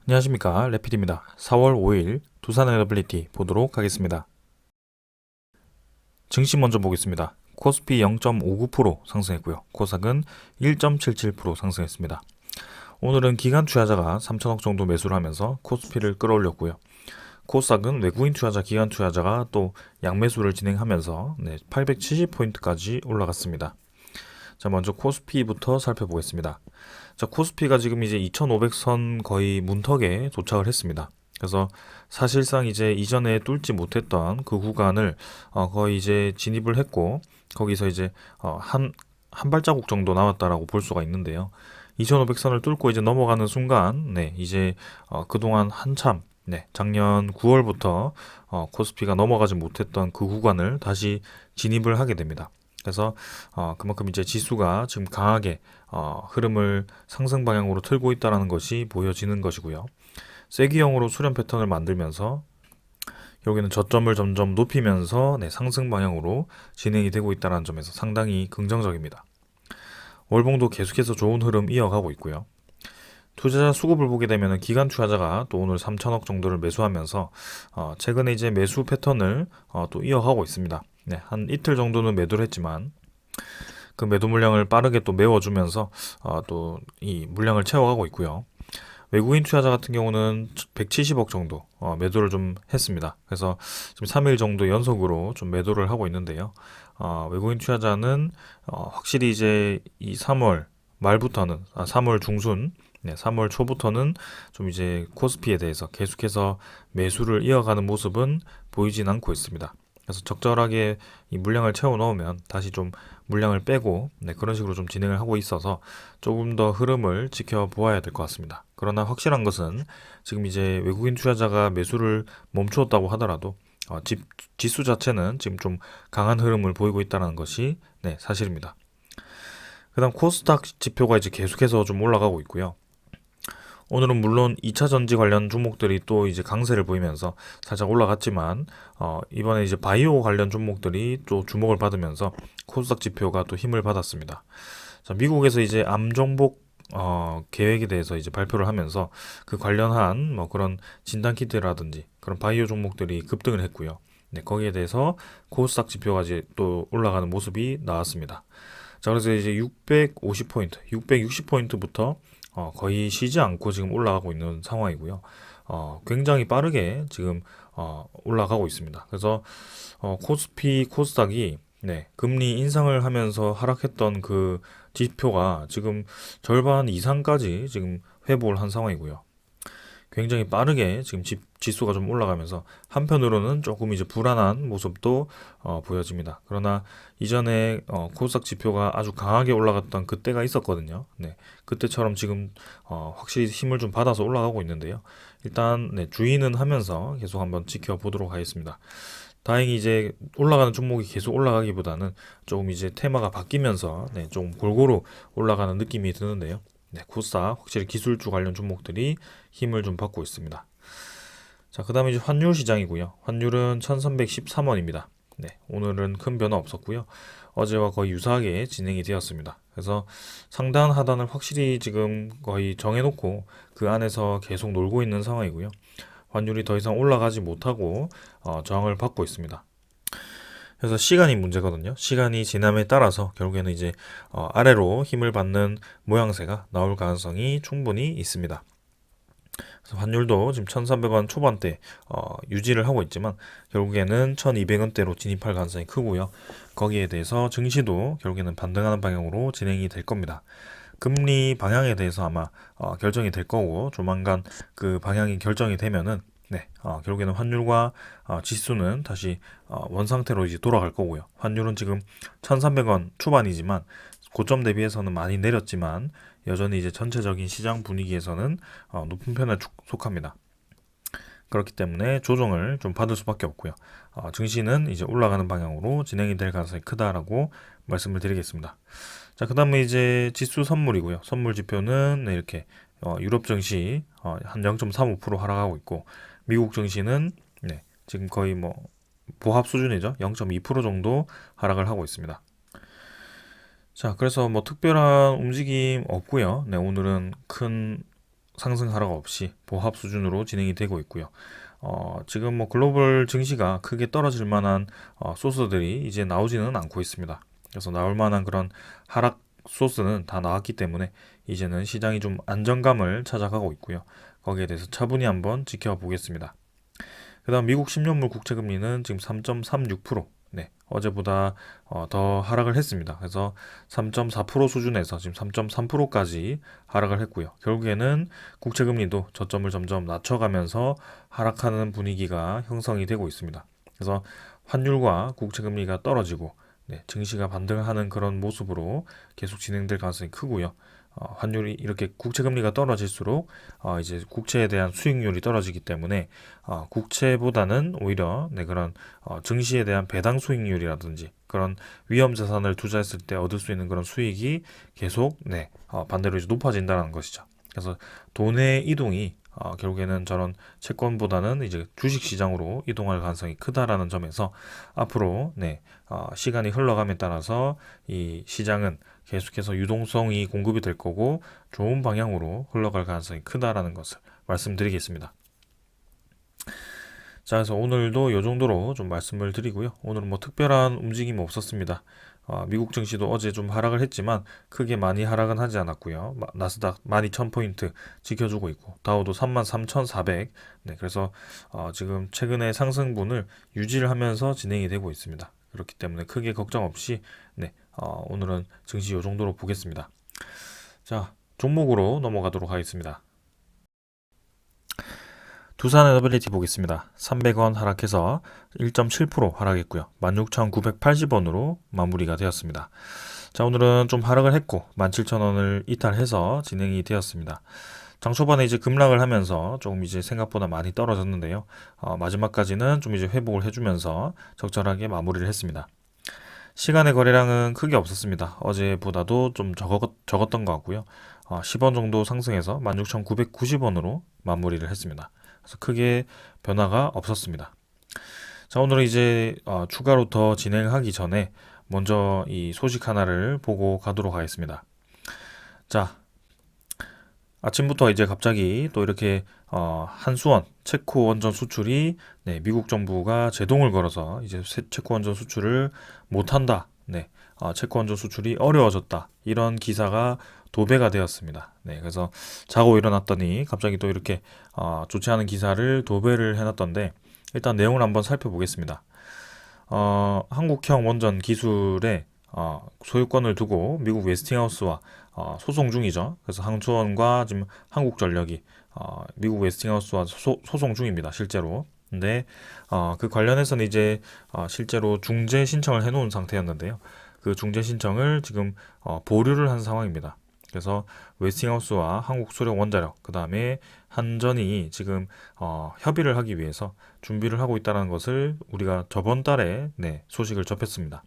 안녕하십니까, 레필입니다. 4월 5일 두산 엘러빌리티 보도록 하겠습니다. 증시 먼저 보겠습니다. 코스피 0.59% 상승했고요. 코스닥은 1.77% 상승했습니다. 오늘은 기관 투자자가 3천억 정도 매수를 하면서 코스피를 끌어올렸고요. 코스닥은 외국인 투자자, 기관 투자자가 또 양매수를 진행하면서 870포인트까지 올라갔습니다. 자, 먼저 코스피부터 살펴보겠습니다. 자, 코스피가 지금 이제 2500선 거의 문턱에 도착을 했습니다. 그래서 사실상 이제 이전에 뚫지 못했던 그 구간을 거의 이제 진입을 했고, 거기서 이제 한 발자국 정도 남았다라고 볼 수가 있는데요. 2500선을 뚫고 이제 넘어가는 순간, 이제 그동안 한참, 작년 9월부터 코스피가 넘어가지 못했던 그 구간을 다시 진입을 하게 됩니다. 그래서 그만큼 이제 지수가 지금 강하게 흐름을 상승 방향으로 틀고 있다는 것이 보여지는 것이고요. 쐐기형으로 수렴 패턴을 만들면서 여기는 저점을 점점 높이면서 상승 방향으로 진행이 되고 있다는 점에서 상당히 긍정적입니다. 월봉도 계속해서 좋은 흐름 이어가고 있고요. 투자자 수급을 보게 되면 기관 투자자가 또 오늘 3천억 정도를 매수하면서 최근에 이제 매수 패턴을 또 이어가고 있습니다. 한 이틀 정도는 매도를 했지만 그 매도 물량을 빠르게 또 메워주면서 또 이 물량을 채워가고 있고요. 외국인 투자자 같은 경우는 170억 정도 매도를 좀 했습니다. 그래서 지금 3일 정도 연속으로 좀 매도를 하고 있는데요. 외국인 투자자는 확실히 이제 이 3월 말부터는 3월 중순 3월 초부터는 좀 이제 코스피에 대해서 계속해서 매수를 이어가는 모습은 보이진 않고 있습니다. 그래서 적절하게 이 물량을 채워 넣으면 다시 좀 물량을 빼고 그런 식으로 좀 진행을 하고 있어서 조금 더 흐름을 지켜보아야 될 것 같습니다. 그러나 확실한 것은 지금 이제 외국인 투자자가 매수를 멈추었다고 하더라도 지수 자체는 지금 좀 강한 흐름을 보이고 있다는 것이 사실입니다. 그 다음 코스닥 지표가 이제 계속해서 좀 올라가고 있고요. 오늘은 물론 2차 전지 관련 종목들이 또 이제 강세를 보이면서 살짝 올라갔지만 이번에 이제 바이오 관련 종목들이 또 주목을 받으면서 코스닥 지표가 또 힘을 받았습니다. 자, 미국에서 이제 암 정복 계획에 대해서 이제 발표를 하면서 그 관련한 뭐 그런 진단 키트라든지 그런 바이오 종목들이 급등을 했고요. 거기에 대해서 코스닥 지표가 이제 또 올라가는 모습이 나왔습니다. 자, 그래서 이제 650포인트, 660포인트부터 거의 쉬지 않고 지금 올라가고 있는 상황이고요. 굉장히 빠르게 지금 올라가고 있습니다. 그래서 코스피, 코스닥이 금리 인상을 하면서 하락했던 그 지표가 지금 절반 이상까지 지금 회복을 한 상황이고요. 굉장히 빠르게 지금 지수가 좀 올라가면서 한편으로는 조금 이제 불안한 모습도 보여집니다. 그러나 이전에 코스닥 지표가 아주 강하게 올라갔던 그때가 있었거든요. 그때처럼 지금 확실히 힘을 좀 받아서 올라가고 있는데요. 일단 주의는 하면서 계속 한번 지켜보도록 하겠습니다. 다행히 이제 올라가는 종목이 계속 올라가기보다는 조금 이제 테마가 바뀌면서 좀 골고루 올라가는 느낌이 드는데요. 코스닥 확실히 기술주 관련 종목들이 힘을 좀 받고 있습니다. 자, 그 다음에 이제 환율 시장이고요. 환율은 1313원입니다. 오늘은 큰 변화 없었고요. 어제와 거의 유사하게 진행이 되었습니다. 그래서 상단 하단을 확실히 지금 거의 정해놓고 그 안에서 계속 놀고 있는 상황이고요. 환율이 더 이상 올라가지 못하고 저항을 받고 있습니다. 그래서 시간이 문제거든요. 시간이 지남에 따라서 결국에는 이제 아래로 힘을 받는 모양새가 나올 가능성이 충분히 있습니다. 그래서 환율도 지금 1,300원 초반대 유지를 하고 있지만 결국에는 1,200원대로 진입할 가능성이 크고요. 거기에 대해서 증시도 결국에는 반등하는 방향으로 진행이 될 겁니다. 금리 방향에 대해서 아마 결정이 될 거고 조만간 그 방향이 결정이 되면은 결국에는 환율과 지수는 다시 원 상태로 이제 돌아갈 거고요. 환율은 지금 1,300원 초반이지만 고점 대비해서는 많이 내렸지만 여전히 이제 전체적인 시장 분위기에서는 높은 편에 속합니다. 그렇기 때문에 조정을 좀 받을 수밖에 없고요. 증시는 이제 올라가는 방향으로 진행이 될 가능성이 크다라고 말씀을 드리겠습니다. 자, 그 다음에 이제 지수 선물이고요. 선물 지표는 이렇게 유럽 증시 한 0.35% 하락하고 있고 미국 증시는 지금 거의 뭐 보합 수준이죠. 0.2% 정도 하락을 하고 있습니다. 자, 그래서 뭐 특별한 움직임 없고요. 오늘은 큰 상승 하락 없이 보합 수준으로 진행이 되고 있고요. 지금 뭐 글로벌 증시가 크게 떨어질 만한 소스들이 이제 나오지는 않고 있습니다. 그래서 나올 만한 그런 하락 소스는 다 나왔기 때문에 이제는 시장이 좀 안정감을 찾아가고 있고요. 거기에 대해서 차분히 한번 지켜보겠습니다. 그다음 미국 10년물 국채금리는 지금 3.36%, 네, 어제보다 더 하락을 했습니다. 그래서 3.4% 수준에서 지금 3.3%까지 하락을 했고요. 결국에는 국채금리도 저점을 점점 낮춰가면서 하락하는 분위기가 형성이 되고 있습니다. 그래서 환율과 국채금리가 떨어지고, 네, 증시가 반등하는 그런 모습으로 계속 진행될 가능성이 크고요. 환율이 이렇게 국채금리가 떨어질수록 이제 국채에 대한 수익률이 떨어지기 때문에 국채보다는 오히려 네, 그런 증시에 대한 배당 수익률이라든지 그런 위험 자산을 투자했을 때 얻을 수 있는 그런 수익이 계속 네, 반대로 이제 높아진다는 것이죠. 그래서 돈의 이동이 결국에는 저런 채권보다는 이제 주식 시장으로 이동할 가능성이 크다라는 점에서 앞으로 네, 시간이 흘러감에 따라서 이 시장은 계속해서 유동성이 공급이 될 거고 좋은 방향으로 흘러갈 가능성이 크다라는 것을 말씀드리겠습니다. 자, 그래서 오늘도 이 정도로 좀 말씀을 드리고요. 오늘은 뭐 특별한 움직임 없었습니다. 미국 증시도 어제 좀 하락을 했지만 크게 많이 하락은 하지 않았고요. 나스닥 12,000포인트 지켜주고 있고 다우도 33,400. 네, 그래서 지금 최근의 상승분을 유지를 하면서 진행이 되고 있습니다. 그렇기 때문에 크게 걱정 없이 네, 오늘은 증시 이 정도로 보겠습니다. 자, 종목으로 넘어가도록 하겠습니다. 두산 에너빌리티 보겠습니다. 300원 하락해서 1.7% 하락했고요. 16,980원으로 마무리가 되었습니다. 자, 오늘은 좀 하락을 했고 17,000원을 이탈해서 진행이 되었습니다. 장 초반에 이제 급락을 하면서 조금 이제 생각보다 많이 떨어졌는데요. 마지막까지는 좀 이제 회복을 해주면서 적절하게 마무리를 했습니다. 시간의 거래량은 크게 없었습니다. 어제보다도 좀 적었던 것 같고요. 10원 정도 상승해서 16,990원으로 마무리를 했습니다. 그래서 크게 변화가 없었습니다. 자, 오늘은 이제 추가로 더 진행하기 전에 먼저 이 소식 하나를 보고 가도록 하겠습니다. 자, 아침부터 이제 갑자기 또 이렇게 한수원 체코 원전 수출이 네, 미국 정부가 제동을 걸어서 이제 체코 원전 수출을 못한다. 네, 체코 원전 수출이 어려워졌다. 이런 기사가 도배가 되었습니다. 네, 그래서 자고 일어났더니 갑자기 또 이렇게 좋지 않은 기사를 도배를 해놨던데 일단 내용을 한번 살펴보겠습니다. 한국형 원전 기술의 소유권을 두고 미국 웨스팅하우스와 소송 중이죠. 그래서 한수원과 지금 한국전력이 미국 웨스팅하우스와 소송 중입니다. 실제로. 근데 그 관련해서는 이제 실제로 중재 신청을 해놓은 상태였는데요. 그 중재 신청을 지금 보류를 한 상황입니다. 그래서 웨스팅하우스와 한국소력원자력 그 다음에 한전이 지금 협의를 하기 위해서 준비를 하고 있다는 것을 우리가 저번 달에 네, 소식을 접했습니다.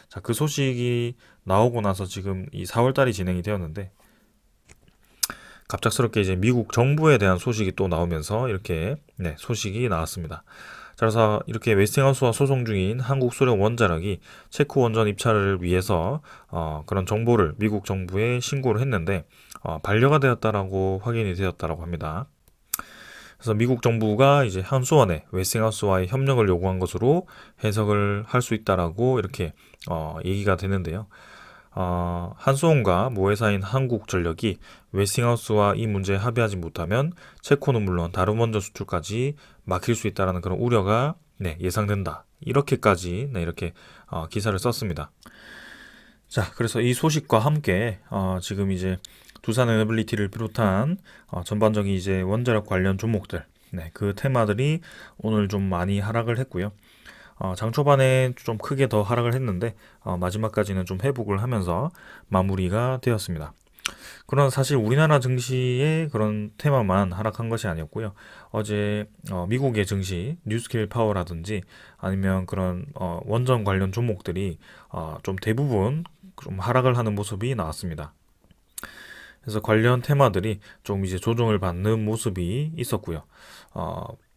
자, 그 소식이 나오고 나서 지금 이 4월 달이 진행이 되었는데 갑작스럽게 이제 미국 정부에 대한 소식이 또 나오면서 이렇게 네, 소식이 나왔습니다. 자, 그래서 이렇게 웨스팅하우스와 소송 중인 한국소력원자력이 체코 원전 입찰을 위해서 그런 정보를 미국 정부에 신고를 했는데 반려가 되었다라고 확인이 되었다라고 합니다. 그래서 미국 정부가 이제 한수원에 웨스팅하우스와의 협력을 요구한 것으로 해석을 할 수 있다라고 이렇게 얘기가 되는데요. 한수원과 모회사인 한국전력이 웨스팅하우스와 이 문제에 합의하지 못하면 체코는 물론 다른 원전 수출까지 막힐 수 있다는 그런 우려가 네, 예상된다. 이렇게까지 네, 이렇게 기사를 썼습니다. 자, 그래서 이 소식과 함께 지금 이제 두산 에너빌리티를 비롯한 전반적인 이제 원자력 관련 종목들, 네, 그 테마들이 오늘 좀 많이 하락을 했고요. 장 초반에 좀 크게 더 하락을 했는데 마지막까지는 좀 회복을 하면서 마무리가 되었습니다. 그러나 사실 우리나라 증시의 그런 테마만 하락한 것이 아니었고요. 어제 미국의 증시, 뉴스킬 파워라든지 아니면 그런 원전 관련 종목들이 좀 대부분 좀 하락을 하는 모습이 나왔습니다. 그래서 관련 테마들이 좀 이제 조정을 받는 모습이 있었고요.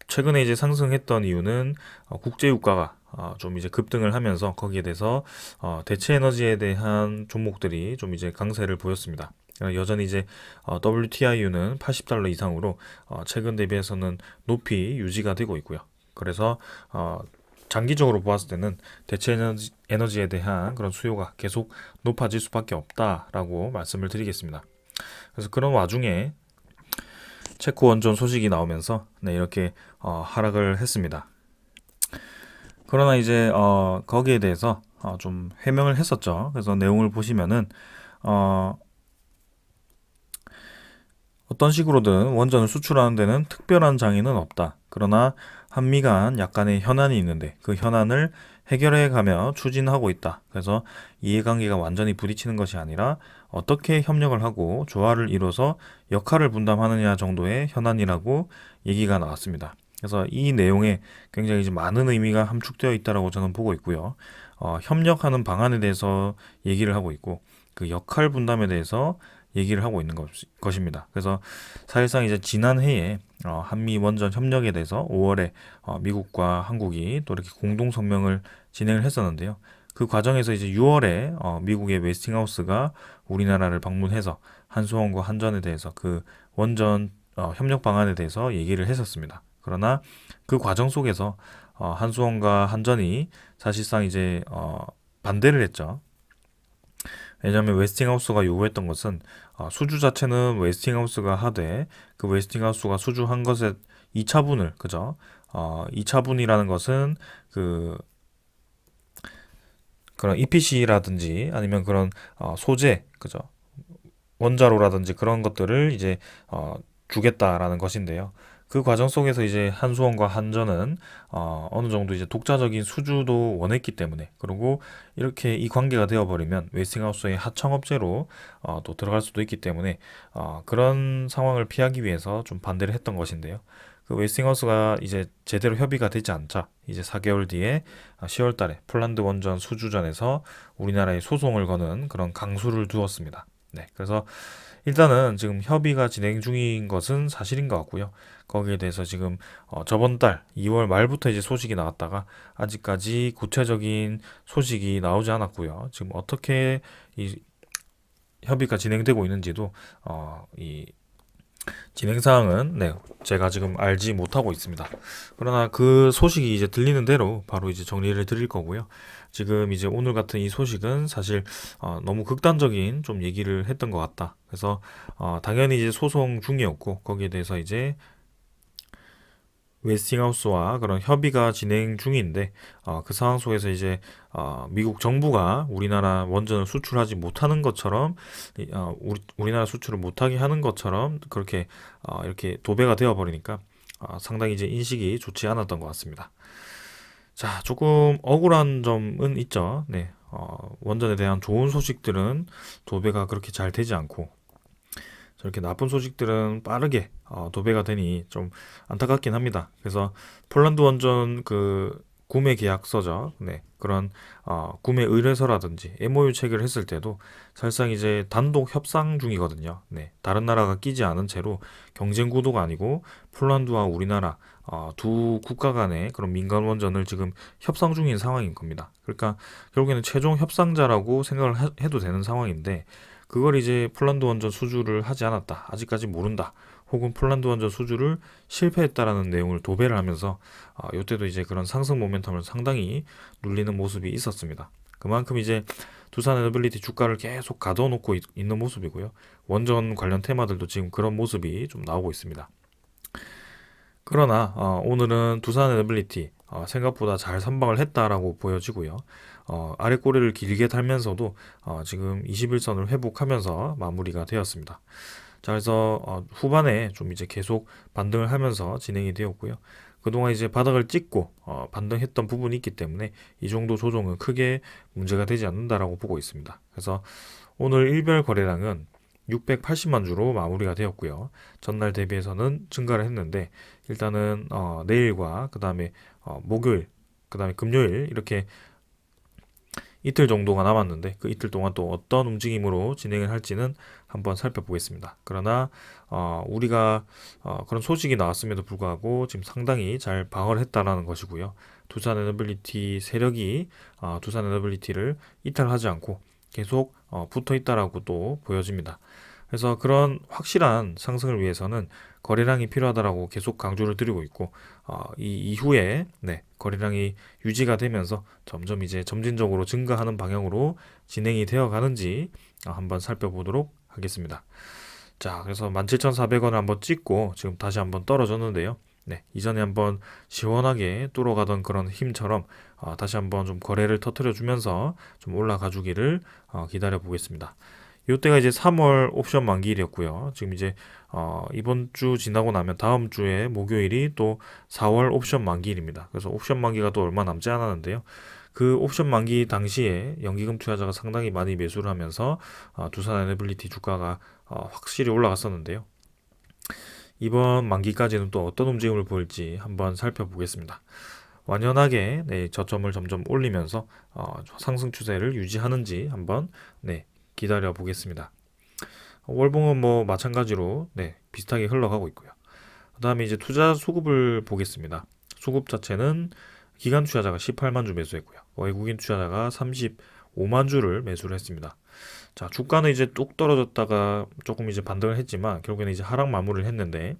최근에 이제 상승했던 이유는 국제유가가 좀 이제 급등을 하면서 거기에 대해서 대체 에너지에 대한 종목들이 좀 이제 강세를 보였습니다. 여전히 이제 WTIU는 $80 이상으로 최근 대비해서는 높이 유지가 되고 있고요. 그래서 장기적으로 보았을 때는 대체 에너지에 대한 그런 수요가 계속 높아질 수밖에 없다라고 말씀을 드리겠습니다. 그래서 그런 와중에 체코 원전 소식이 나오면서 이렇게 하락을 했습니다. 그러나 이제 거기에 대해서 좀 해명을 했었죠. 그래서 내용을 보시면은 어떤 식으로든 원전을 수출하는 데는 특별한 장애는 없다. 그러나 한미 간 약간의 현안이 있는데 그 현안을 해결해 가며 추진하고 있다. 그래서 이해관계가 완전히 부딪히는 것이 아니라 어떻게 협력을 하고 조화를 이뤄서 역할을 분담하느냐 정도의 현안이라고 얘기가 나왔습니다. 그래서 이 내용에 굉장히 많은 의미가 함축되어 있다고 저는 보고 있고요. 협력하는 방안에 대해서 얘기를 하고 있고 그 역할 분담에 대해서 얘기를 하고 있는 것입니다. 그래서 사실상 이제 지난해에 한미 원전 협력에 대해서 5월에 미국과 한국이 또 이렇게 공동 성명을 진행을 했었는데요. 그 과정에서 이제 6월에 미국의 웨스팅하우스가 우리나라를 방문해서 한수원과 한전에 대해서 그 원전 협력 방안에 대해서 얘기를 했었습니다. 그러나 그 과정 속에서 한수원과 한전이 사실상 이제 반대를 했죠. 왜냐하면 웨스팅하우스가 요구했던 것은 수주 자체는 웨스팅하우스가 하되 그 웨스팅하우스가 수주한 것의 2차분을 그죠? 2차분이라는 것은 그런 EPC라든지 아니면 그런 소재 그죠? 원자로라든지 그런 것들을 이제 주겠다라는 것인데요. 그 과정 속에서 이제 한수원과 한전은 어느 정도 이제 독자적인 수주도 원했기 때문에 그리고 이렇게 이 관계가 되어버리면 웨스팅하우스의 하청업체로 또 들어갈 수도 있기 때문에 그런 상황을 피하기 위해서 좀 반대를 했던 것인데요. 그 웨스팅하우스가 이제 제대로 협의가 되지 않자 이제 4개월 뒤에 10월 달에 폴란드 원전 수주전에서 우리나라에 소송을 거는 그런 강수를 두었습니다. 네, 그래서 일단은 지금 협의가 진행 중인 것은 사실인 것 같고요. 거기에 대해서 지금 저번 달 2월 말부터 이제 소식이 나왔다가 아직까지 구체적인 소식이 나오지 않았고요. 지금 어떻게 이 협의가 진행되고 있는지도 이 진행 사항은 제가 지금 알지 못하고 있습니다. 그러나 그 소식이 이제 들리는 대로 바로 이제 정리를 드릴 거고요. 지금 이제 오늘 같은 이 소식은 사실 너무 극단적인 좀 얘기를 했던 것 같다. 그래서 당연히 이제 소송 중이었고 거기에 대해서 이제 웨스팅하우스와 그런 협의가 진행 중인데 그 상황 속에서 이제 미국 정부가 우리나라 원전을 수출하지 못하는 것처럼 우리나라 수출을 못하게 하는 것처럼 그렇게 이렇게 도배가 되어 버리니까 상당히 이제 인식이 좋지 않았던 것 같습니다. 자, 조금 억울한 점은 있죠. 네, 원전에 대한 좋은 소식들은 도배가 그렇게 잘 되지 않고 저렇게 나쁜 소식들은 빠르게 도배가 되니 좀 안타깝긴 합니다. 그래서 폴란드 원전 그 구매 계약서죠. 네, 그런 구매 의뢰서라든지 MOU 체결을 했을 때도 사실상 이제 단독 협상 중이거든요. 네, 다른 나라가 끼지 않은 채로 경쟁 구도가 아니고 폴란드와 우리나라 두 국가 간의 그런 민간 원전을 지금 협상 중인 상황인 겁니다. 그러니까 결국에는 최종 협상자라고 생각을 해도 되는 상황인데 그걸 이제 폴란드 원전 수주를 하지 않았다. 아직까지 모른다. 혹은 폴란드 원전 수주를 실패했다라는 내용을 도배를 하면서 이때도 이제 그런 상승 모멘텀을 상당히 눌리는 모습이 있었습니다. 그만큼 이제 두산 에너빌리티 주가를 계속 가둬놓고 있는 모습이고요. 원전 관련 테마들도 지금 그런 모습이 좀 나오고 있습니다. 그러나 오늘은 두산 에너빌리티 생각보다 잘 선방을 했다라고 보여지고요. 아래 꼬리를 길게 달면서도 지금 21선을 회복하면서 마무리가 되었습니다. 자, 그래서 후반에 좀 이제 계속 반등을 하면서 진행이 되었고요. 그동안 이제 바닥을 찍고 반등했던 부분이 있기 때문에 이 정도 조정은 크게 문제가 되지 않는다라고 보고 있습니다. 그래서 오늘 일별 거래량은 680만 주로 마무리가 되었고요. 전날 대비해서는 증가를 했는데 일단은 내일과 그 다음에 목요일, 그 다음에 금요일 이렇게 이틀 정도가 남았는데 그 이틀 동안 또 어떤 움직임으로 진행을 할지는 한번 살펴보겠습니다. 그러나 우리가 그런 소식이 나왔음에도 불구하고 지금 상당히 잘 방어를 했다라는 것이고요. 두산 에너빌리티 세력이 두산 에너빌리티를 이탈하지 않고 계속 붙어 있다라고 또 보여집니다. 그래서 그런 확실한 상승을 위해서는 거래량이 필요하다라고 계속 강조를 드리고 있고, 이 이후에 거래량이 유지가 되면서 점점 이제 점진적으로 증가하는 방향으로 진행이 되어 가는지 한번 살펴보도록 하겠습니다. 자, 그래서 17,400원을 한번 찍고 지금 다시 한번 떨어졌는데요. 이전에 한번 시원하게 뚫어가던 그런 힘처럼 다시 한번 좀 거래를 터트려 주면서 좀 올라가 주기를 기다려 보겠습니다. 이때가 이제 3월 옵션 만기일이었고요. 지금 이제 이번 주 지나고 나면 다음 주에 목요일이 또 4월 옵션 만기일입니다. 그래서 옵션 만기가 또 얼마 남지 않았는데요. 그 옵션 만기 당시에 연기금 투자자가 상당히 많이 매수를 하면서 두산 에너빌리티 주가가 확실히 올라갔었는데요. 이번 만기까지는 또 어떤 움직임을 보일지 한번 살펴보겠습니다. 완연하게 저점을 점점 올리면서 상승 추세를 유지하는지 한번 기다려 보겠습니다. 월봉은 뭐 마찬가지로 비슷하게 흘러가고 있고요. 그 다음에 이제 투자 수급을 보겠습니다. 수급 자체는 기관 투자자가 18만 주 매수했고요. 외국인 투자자가 35만 주를 매수를 했습니다. 자, 주가는 이제 뚝 떨어졌다가 조금 이제 반등을 했지만 결국에는 이제 하락 마무리를 했는데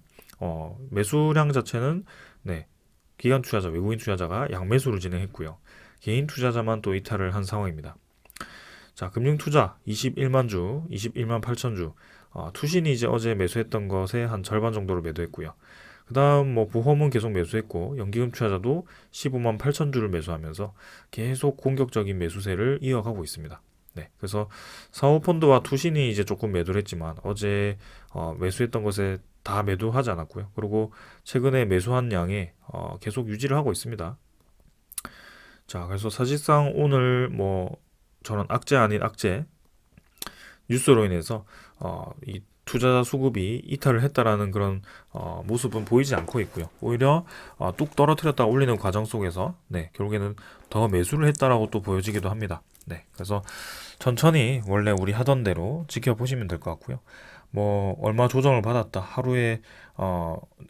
매수량 자체는 기관 투자자, 외국인 투자자가 양매수를 진행했고요. 개인 투자자만 또 이탈을 한 상황입니다. 자, 금융 투자 21만 주, 21만 8천 주. 투신이 이제 어제 매수했던 것의 한 절반 정도를 매도했고요. 그 다음 뭐 보험은 계속 매수했고 연기금 투자자도 15만 8천 주를 매수하면서 계속 공격적인 매수세를 이어가고 있습니다. 그래서 사모펀드와 투신이 이제 조금 매도를 했지만 어제 매수했던 것에 다 매도하지 않았고요. 그리고 최근에 매수한 양에 계속 유지를 하고 있습니다. 자, 그래서 사실상 오늘 뭐 저는 악재 아닌 악재 뉴스로 인해서 이 투자자 수급이 이탈을 했다라는 그런 모습은 보이지 않고 있고요. 오히려 뚝 떨어뜨렸다가 올리는 과정 속에서 결국에는 더 매수를 했다라고 또 보여지기도 합니다. 그래서 천천히 원래 우리 하던 대로 지켜보시면 될 것 같고요. 뭐 얼마 조정을 받았다 하루에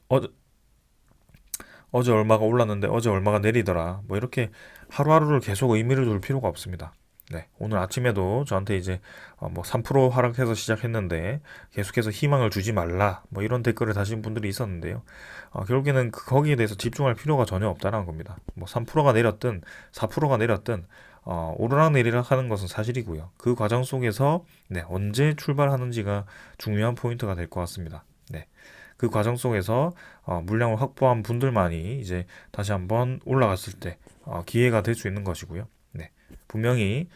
어제 얼마가 올랐는데 어제 얼마가 내리더라 뭐 이렇게 하루하루를 계속 의미를 둘 필요가 없습니다. 오늘 아침에도 저한테 이제 뭐 3% 하락해서 시작했는데 계속해서 희망을 주지 말라 뭐 이런 댓글을 다신 분들이 있었는데요. 결국에는 거기에 대해서 집중할 필요가 전혀 없다는 겁니다. 뭐 3%가 내렸든 4%가 내렸든 오르락 내리락 하는 것은 사실이고요. 그 과정 속에서 언제 출발하는지가 중요한 포인트가 될 것 같습니다. 그 과정 속에서 물량을 확보한 분들만이 이제 다시 한번 올라갔을 때 기회가 될 수 있는 것이고요. 분명히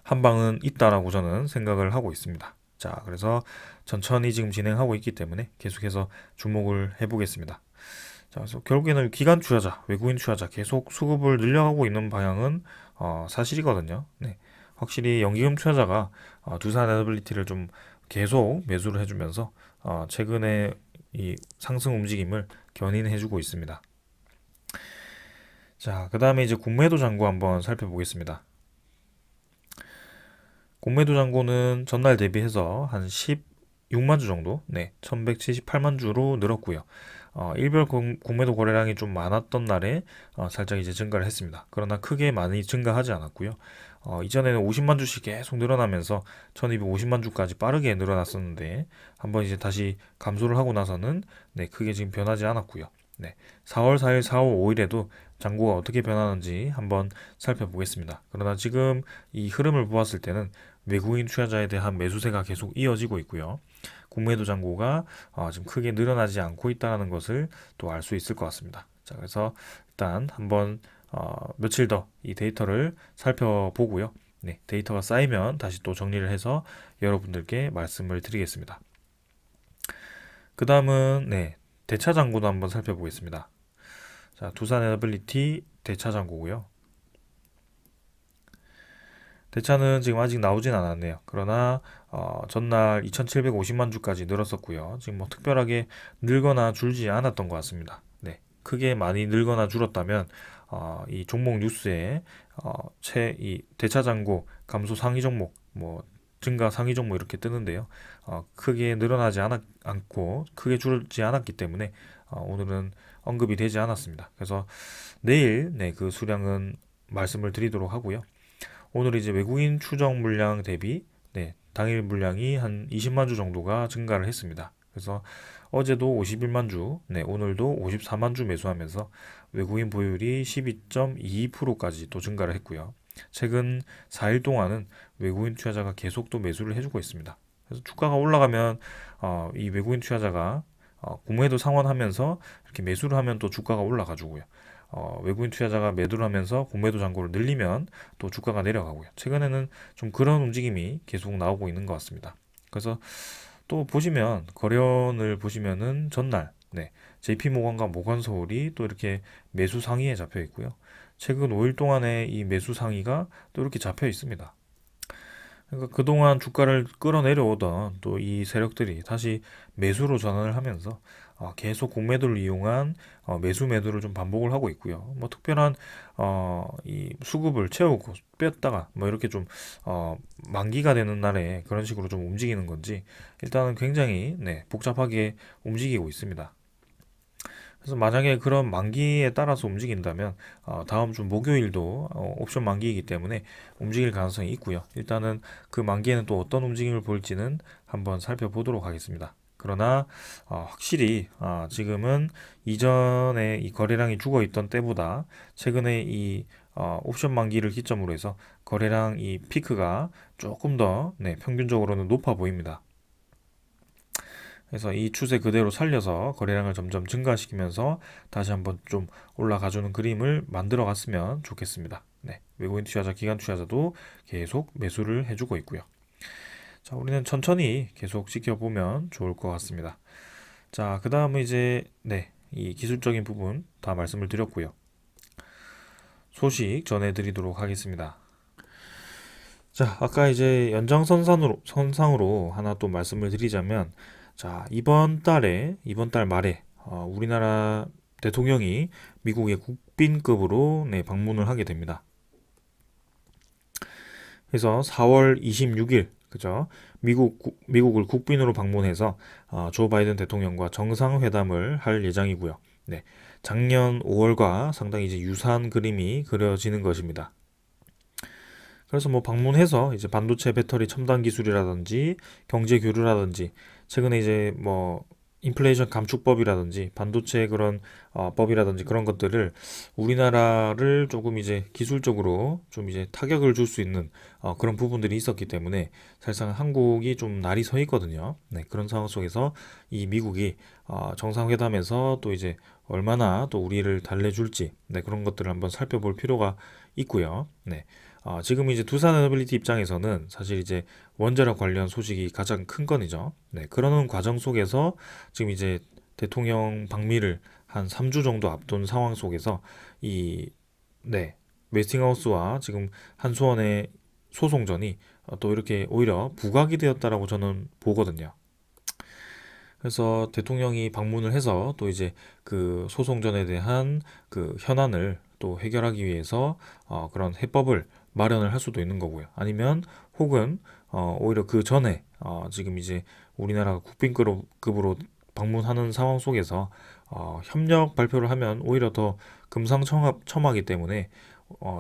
한 방은 있다라고 저는 생각을 하고 있습니다. 자, 그래서 천천히 지금 진행하고 있기 때문에 계속해서 주목을 해보겠습니다. 자, 그래서 결국에는 기관 투자자, 외국인 투자자 계속 수급을 늘려가고 있는 방향은 사실이거든요. 확실히 연기금 투자자가 두산 에너빌리티를 좀 계속 매수를 해주면서 최근에 이 상승 움직임을 견인해주고 있습니다. 자, 그 다음에 이제 공매도 잔고 한번 살펴보겠습니다. 공매도 잔고는 전날 대비해서 한 16만 주 정도, 1178만 주로 늘었고요. 일별 공매도 거래량이 좀 많았던 날에 살짝 이제 증가를 했습니다. 그러나 크게 많이 증가하지 않았고요. 이전에는 50만 주씩 계속 늘어나면서 1250만 주까지 빠르게 늘어났었는데 한번 이제 다시 감소를 하고 나서는 크게 지금 변하지 않았고요. 4월 4일, 4월 5일에도 잔고가 어떻게 변하는지 한번 살펴보겠습니다. 그러나 지금 이 흐름을 보았을 때는 외국인 투자자에 대한 매수세가 계속 이어지고 있고요. 공매도 잔고가 지금 크게 늘어나지 않고 있다는 것을 또 알 수 있을 것 같습니다. 자, 그래서 일단 한번 며칠 더 이 데이터를 살펴보고요. 데이터가 쌓이면 다시 또 정리를 해서 여러분들께 말씀을 드리겠습니다. 그 다음은 대차 잔고도 한번 살펴보겠습니다. 자, 두산 에너빌리티 대차 잔고고요. 대차는 지금 아직 나오진 않았네요. 그러나 전날 2,750만 주까지 늘었었고요. 지금 뭐 특별하게 늘거나 줄지 않았던 것 같습니다. 크게 많이 늘거나 줄었다면 이 종목 뉴스에 이 대차 잔고 감소 상위 종목 뭐 증가 상위 종목 이렇게 뜨는데요. 크게 늘어나지 않고 크게 줄지 않았기 때문에 오늘은 언급이 되지 않았습니다. 그래서 내일 그 수량은 말씀을 드리도록 하고요. 오늘 이제 외국인 추정 물량 대비 당일 물량이 한 20만 주 정도가 증가를 했습니다. 그래서 어제도 51만 주, 네, 오늘도 54만 주 매수하면서 외국인 보유율이 12.22%까지 또 증가를 했고요. 최근 4일 동안은 외국인 투자자가 계속 또 매수를 해주고 있습니다. 그래서 주가가 올라가면 이 외국인 투자자가 공매도 상환하면서 이렇게 매수를 하면 또 주가가 올라가지고요. 외국인 투자자가 매도를 하면서 공매도 잔고를 늘리면 또 주가가 내려가고요. 최근에는 좀 그런 움직임이 계속 나오고 있는 것 같습니다. 그래서 또 보시면 거래원을 보시면은 전날 네, JP모건과 모건서울이 또 이렇게 매수 상위에 잡혀 있고요. 최근 5일 동안의 이 매수 상위가 또 이렇게 잡혀 있습니다. 그러니까 그동안 주가를 끌어내려오던 또 이 세력들이 다시 매수로 전환을 하면서 계속 공매도를 이용한 매수 매도를 좀 반복을 하고 있고요. 뭐 특별한 이 수급을 채우고 뺐다가 뭐 이렇게 좀 만기가 되는 날에 그런 식으로 좀 움직이는 건지 일단은 굉장히 네, 복잡하게 움직이고 있습니다. 그래서 만약에 그런 만기에 따라서 움직인다면 다음 주 목요일도 옵션 만기이기 때문에 움직일 가능성이 있고요. 일단은 그 만기에는 또 어떤 움직임을 보일지는 한번 살펴보도록 하겠습니다. 그러나 확실히 지금은 이전에 이 거래량이 죽어 있던 때보다 최근에 이 옵션 만기를 기점으로 해서 거래량 이 피크가 조금 더 네, 평균적으로는 높아 보입니다. 그래서 이 추세 그대로 살려서 거래량을 점점 증가시키면서 다시 한번 좀 올라가주는 그림을 만들어 갔으면 좋겠습니다. 네, 외국인 투자자, 기관 투자자도 계속 매수를 해주고 있고요. 자, 우리는 천천히 계속 지켜보면 좋을 것 같습니다. 자, 그 다음은 이제 네, 이 기술적인 부분 다 말씀을 드렸고요. 소식 전해드리도록 하겠습니다. 자, 아까 이제 연장선상으로 하나 또 말씀을 드리자면, 자, 이번 달 말에, 우리나라 대통령이 미국의 국빈급으로 네, 방문을 하게 됩니다. 그래서 4월 26일, 그죠? 미국을 국빈으로 방문해서, 조 바이든 대통령과 정상회담을 할 예정이고요. 네. 작년 5월과 상당히 이제 유사한 그림이 그려지는 것입니다. 그래서 뭐 방문해서 이제 반도체 배터리 첨단 기술이라든지 경제 교류라든지 최근에 이제 뭐 인플레이션 감축법이라든지 반도체 그런 법이라든지 그런 것들을 우리나라를 조금 이제 기술적으로 좀 이제 타격을 줄 수 있는 그런 부분들이 있었기 때문에 사실상 한국이 좀 날이 서 있거든요. 네, 그런 상황 속에서 이 미국이 정상회담에서 또 이제 얼마나 또 우리를 달래줄지 네, 그런 것들을 한번 살펴볼 필요가 있고요. 네. 지금 이제 두산에너빌리티 입장에서는 사실 이제 원자력 관련 소식이 가장 큰 건이죠. 네, 그러는 과정 속에서 지금 이제 대통령 방미를 한 3주 정도 앞둔 상황 속에서 이, 네, 웨스팅하우스와 지금 한수원의 소송전이 또 이렇게 오히려 부각이 되었다라고 저는 보거든요. 그래서 대통령이 방문을 해서 또 이제 그 소송전에 대한 그 현안을 또 해결하기 위해서 그런 해법을 마련을 할 수도 있는 거고요. 아니면 혹은 오히려 그 전에 지금 이제 우리나라가 국빈급으로 방문하는 상황 속에서 협력 발표를 하면 오히려 더 금상첨화이기 때문에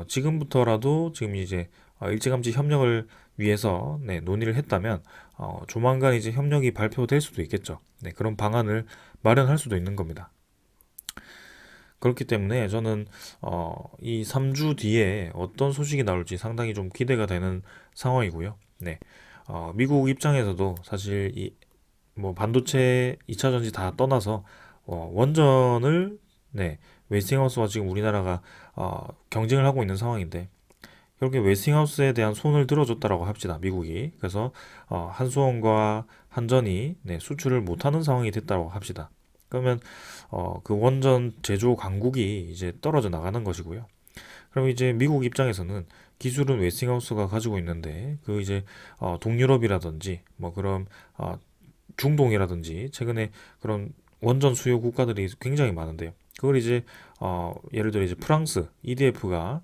지금부터라도 지금 이제 일찌감치 협력을 위해서 네, 논의를 했다면 조만간 이제 협력이 발표될 수도 있겠죠. 네, 그런 방안을 마련할 수도 있는 겁니다. 그렇기 때문에 저는 이 3주 뒤에 어떤 소식이 나올지 상당히 좀 기대가 되는 상황이고요. 네, 미국 입장에서도 사실 이 뭐 반도체 2차 전지 다 떠나서 원전을 네, 웨스팅하우스와 지금 우리나라가 경쟁을 하고 있는 상황인데 결국에 웨스팅하우스에 대한 손을 들어줬다라고 합시다. 미국이. 그래서 한수원과 한전이 네, 수출을 못하는 상황이 됐다고 합시다. 그러면 그 원전 제조 강국이 이제 떨어져 나가는 것이고요. 그럼 이제 미국 입장에서는 기술은 웨스팅하우스가 가지고 있는데 그 이제 동유럽이라든지 뭐 그런 중동이라든지 최근에 그런 원전 수요 국가들이 굉장히 많은데요. 그걸 이제 예를 들어 이제 프랑스 EDF가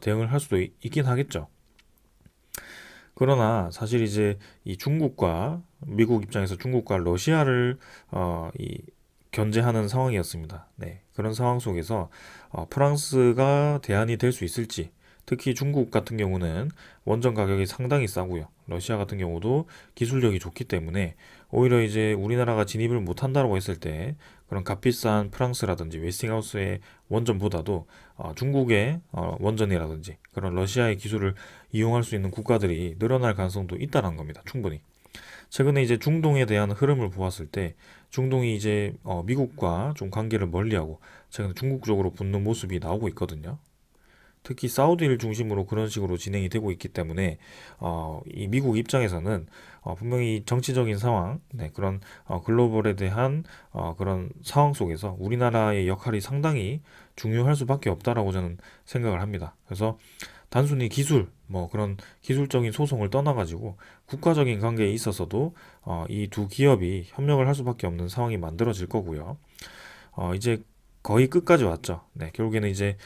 대응을 할 수도 있긴 하겠죠. 그러나 사실 이제 이 중국과 미국 입장에서 중국과 러시아를 이 견제하는 상황이었습니다. 네, 그런 상황 속에서 프랑스가 대안이 될 수 있을지 특히 중국 같은 경우는 원전 가격이 상당히 싸고요. 러시아 같은 경우도 기술력이 좋기 때문에 오히려 이제 우리나라가 진입을 못한다고 했을 때 그런 값비싼 프랑스라든지 웨스팅하우스의 원전보다도 중국의 원전이라든지 그런 러시아의 기술을 이용할 수 있는 국가들이 늘어날 가능성도 있다는 겁니다. 충분히. 최근에 이제 중동에 대한 흐름을 보았을 때 중동이 이제 미국과 좀 관계를 멀리하고 최근에 중국 쪽으로 붙는 모습이 나오고 있거든요. 특히 사우디를 중심으로 그런 식으로 진행이 되고 있기 때문에 이 미국 입장에서는 분명히 정치적인 상황, 네, 그런 글로벌에 대한 그런 상황 속에서 우리나라의 역할이 상당히 중요할 수밖에 없다라고 저는 생각을 합니다. 그래서 단순히 기술, 뭐 그런 기술적인 소송을 떠나가지고 국가적인 관계에 있어서도 이 두 기업이 협력을 할 수밖에 없는 상황이 만들어질 거고요. 이제 거의 끝까지 왔죠. 네, 결국에는 이제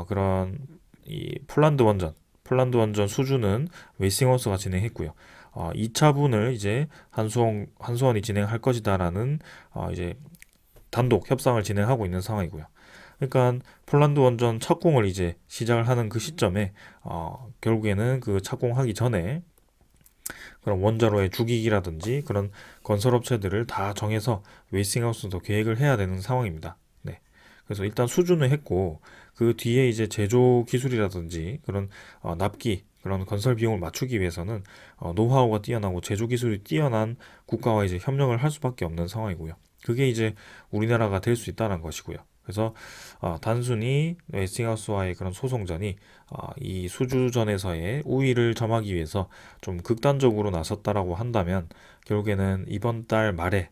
그런 이 폴란드 원전 수주는 웨스팅하우스가 진행했고요. 2차분을 이제 한수원이 진행할 것이다라는 이제 단독 협상을 진행하고 있는 상황이고요. 그러니까 폴란드 원전 착공을 이제 시작을 하는 그 시점에 결국에는 그 착공하기 전에 그런 원자로의 주기기라든지 그런 건설업체들을 다 정해서 웨스팅하우스도 계획을 해야 되는 상황입니다. 네. 그래서 일단 수주는 했고 그 뒤에 이제 제조 기술이라든지 그런 납기 그런 건설 비용을 맞추기 위해서는 노하우가 뛰어나고 제조 기술이 뛰어난 국가와 이제 협력을 할 수밖에 없는 상황이고요. 그게 이제 우리나라가 될 수 있다는 것이고요. 그래서 단순히 웨스팅하우스와의 그런 소송전이 이 수주전에서의 우위를 점하기 위해서 좀 극단적으로 나섰다라고 한다면 결국에는 이번 달 말에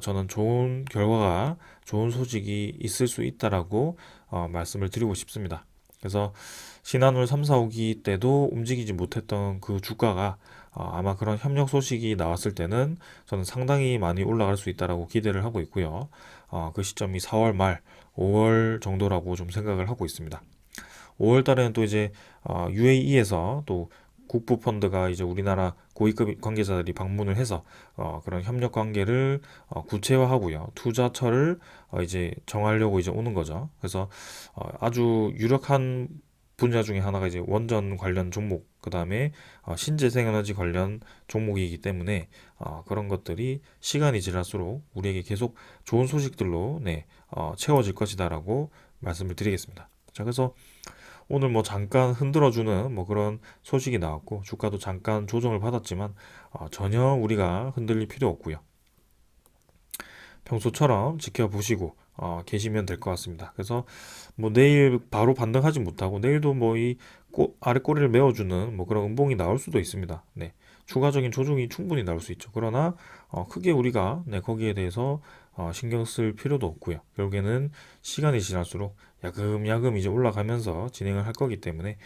저는 좋은 결과가 좋은 소식이 있을 수 있다라고 말씀을 드리고 싶습니다. 그래서 신한울 3, 4호기 때도 움직이지 못했던 그 주가가 아마 그런 협력 소식이 나왔을 때는 저는 상당히 많이 올라갈 수 있다라고 기대를 하고 있고요. 그 시점이 4월 말, 5월 정도라고 좀 생각을 하고 있습니다. 5월 달에는 또 이제 UAE에서 또 국부 펀드가 이제 우리나라 고위급 관계자들이 방문을 해서 그런 협력 관계를 구체화하고요. 투자처를 이제 정하려고 이제 오는 거죠. 그래서 아주 유력한 분야 중에 하나가 이제 원전 관련 종목, 그 다음에 신재생에너지 관련 종목이기 때문에 그런 것들이 시간이 지날수록 우리에게 계속 좋은 소식들로 네, 채워질 것이다라고 말씀을 드리겠습니다. 자, 그래서 오늘 뭐 잠깐 흔들어주는 뭐 그런 소식이 나왔고 주가도 잠깐 조정을 받았지만 전혀 우리가 흔들릴 필요 없고요. 평소처럼 지켜보시고 계시면 될 것 같습니다. 그래서 뭐 내일 바로 반등하지 못하고 내일도 뭐 이 아래 꼬리를 메워주는 뭐 그런 음봉이 나올 수도 있습니다. 네. 추가적인 조정이 충분히 나올 수 있죠. 그러나 크게 우리가 네, 거기에 대해서 신경 쓸 필요도 없고요. 결국에는 시간이 지날수록 야금야금 이제 올라가면서 진행을 할 거기 때문에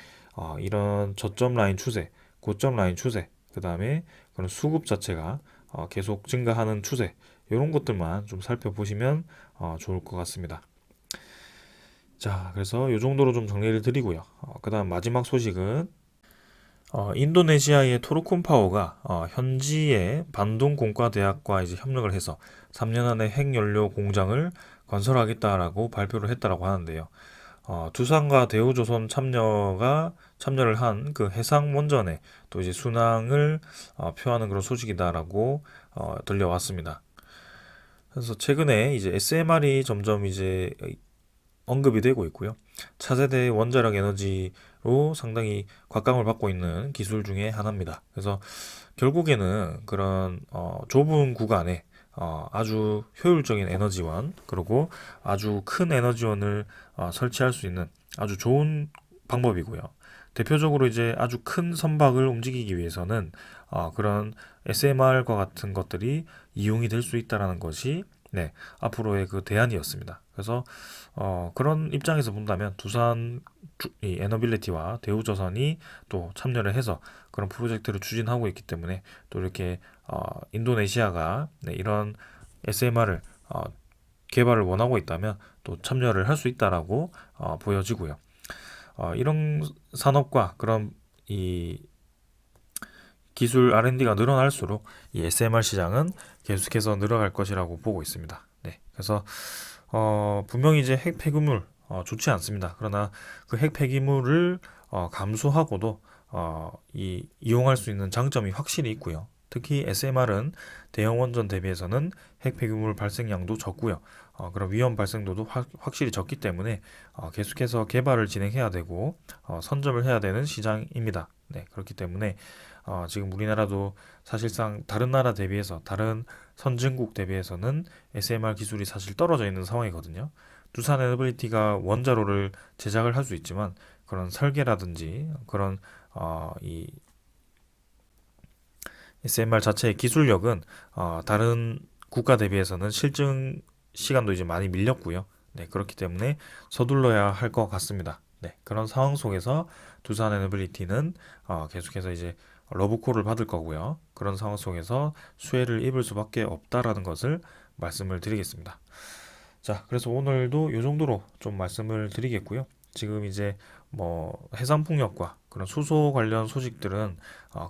이런 저점 라인 추세, 고점 라인 추세, 그 다음에 그런 수급 자체가 계속 증가하는 추세 이런 것들만 좀 살펴보시면 좋을 것 같습니다. 자, 그래서 이 정도로 좀 정리를 드리고요. 그 다음 마지막 소식은 인도네시아의 토르콘 파워가 현지의 반동 공과 대학과 이제 협력을 해서 3년 안에 핵연료 공장을 건설하겠다라고 발표를 했다라고 하는데요. 두산과 대우조선 참여를 한 그 해상 원전에 또 이제 순항을 표하는 그런 소식이다라고 들려왔습니다. 그래서 최근에 이제 SMR이 점점 이제 언급이 되고 있고요. 차세대 원자력 에너지로 상당히 곽감을 받고 있는 기술 중에 하나입니다. 그래서 결국에는 그런 좁은 구간에 아주 효율적인 에너지원 그리고 아주 큰 에너지원을 설치할 수 있는 아주 좋은 방법이고요. 대표적으로 이제 아주 큰 선박을 움직이기 위해서는 그런 SMR과 같은 것들이 이용이 될 수 있다라는 것이 네, 앞으로의 그 대안이었습니다. 그래서 그런 입장에서 본다면 이 에너빌리티와 대우조선이 또 참여를 해서 그런 프로젝트를 추진하고 있기 때문에 또 이렇게 인도네시아가 네, 이런 SMR을 개발을 원하고 있다면 또 참여를 할 수 있다라고 보여지고요. 이런 산업과 그런 이 기술 R&D가 늘어날수록 이 SMR 시장은 계속해서 늘어갈 것이라고 보고 있습니다. 네, 그래서 분명히 이제 핵 폐기물 좋지 않습니다. 그러나 그 핵 폐기물을 감소하고도 이용할 수 있는 장점이 확실히 있고요. 특히 SMR은 대형 원전 대비해서는 핵 폐기물 발생량도 적고요. 그런 위험 발생도도 확실히 적기 때문에 계속해서 개발을 진행해야 되고 선점을 해야 되는 시장입니다. 네, 그렇기 때문에 지금 우리나라도 사실상 다른 나라 대비해서 다른 선진국 대비해서는 SMR 기술이 사실 떨어져 있는 상황이거든요. 두산 에너빌리티가 원자로를 제작을 할 수 있지만 그런 설계라든지 그런 이 SMR 자체의 기술력은 다른 국가 대비해서는 실증 시간도 이제 많이 밀렸고요. 네, 그렇기 때문에 서둘러야 할 것 같습니다. 네, 그런 상황 속에서 두산 에너빌리티는 계속해서 이제 러브콜을 받을 거고요. 그런 상황 속에서 수혜를 입을 수밖에 없다라는 것을 말씀을 드리겠습니다. 자, 그래서 오늘도 이 정도로 좀 말씀을 드리겠고요. 지금 이제 뭐 해상풍력과 그런 수소 관련 소식들은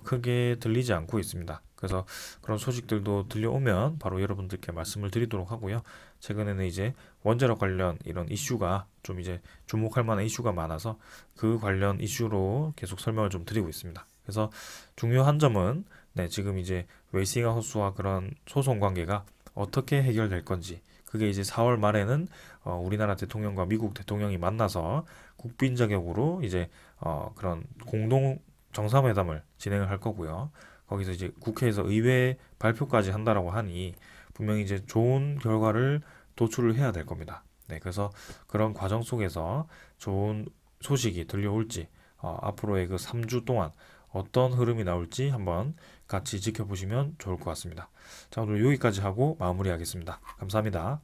크게 들리지 않고 있습니다. 그래서 그런 소식들도 들려오면 바로 여러분들께 말씀을 드리도록 하고요. 최근에는 이제 원자력 관련 이런 이슈가 좀 이제 주목할 만한 이슈가 많아서 그 관련 이슈로 계속 설명을 좀 드리고 있습니다. 그래서 중요한 점은 네, 지금 이제 웨이싱하우스와 그런 소송 관계가 어떻게 해결될 건지 그게 이제 4월 말에는 우리나라 대통령과 미국 대통령이 만나서 국빈 자격으로 이제 그런 공동 정상회담을 진행을 할 거고요. 거기서 이제 국회에서 의회 발표까지 한다라고 하니 분명히 이제 좋은 결과를 도출을 해야 될 겁니다. 네, 그래서 그런 과정 속에서 좋은 소식이 들려올지 앞으로의 그 3주 동안 어떤 흐름이 나올지 한번 같이 지켜보시면 좋을 것 같습니다. 자, 오늘 여기까지 하고 마무리하겠습니다. 감사합니다.